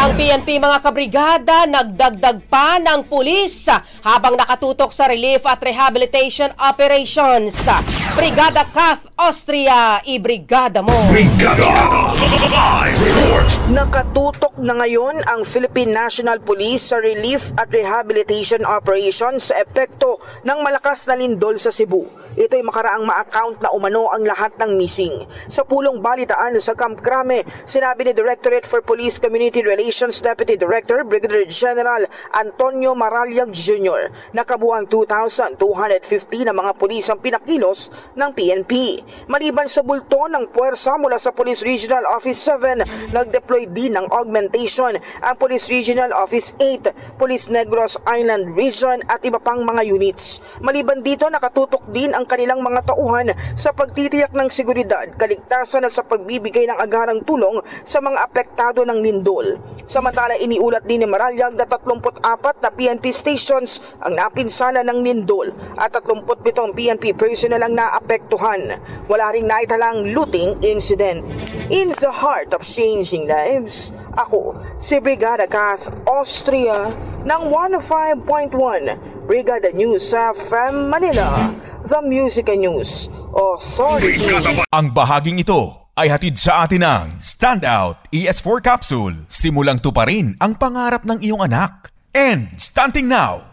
Ang PNP mga kabrigada nagdagdag pa ng pulis habang nakatutok sa relief at rehabilitation operations. Brigada Kath Austria, ibrigada mo. Brigada Live Report. Nakatutok na ngayon ang Philippine National Police sa relief at rehabilitation operations sa epekto ng malakas na lindol sa Cebu. Ito'y makaraang ma-account na umano ang lahat ng missing. Sa pulong balitaan sa Camp Crame, sinabi ni Directorate for Police Community Relations Deputy Director Brigadier General Antonio Maralyag Jr. na kabuang 2,250 na mga pulis ang pinakilos ng PNP. Maliban sa bulto ng puwersa mula sa Police Regional Office 7, nag-deploy din ng augmentation ang Police Regional Office 8, Police Negros Island Region at iba pang mga units. Maliban dito, nakatutok din ang kanilang mga tauhan sa pagtitiyak ng seguridad, kaligtasan at sa pagbibigay ng agarang tulong sa mga apektado ng lindol. Samantala, iniulat din ni Maralyag na 34 na PNP stations ang napinsala ng lindol at 37 PNP personnel ang naapektuhan. Wala ring naitalang looting incident. In the heart of changing lives, ako si Brigada Kath Austria ng 105.1 Brigada News FM Manila, The Music and News Authority. Ang bahaging ito ay hatid sa atin ng Standout ES4 Capsule. Simulang tuparin ang pangarap ng iyong anak. And stunting now,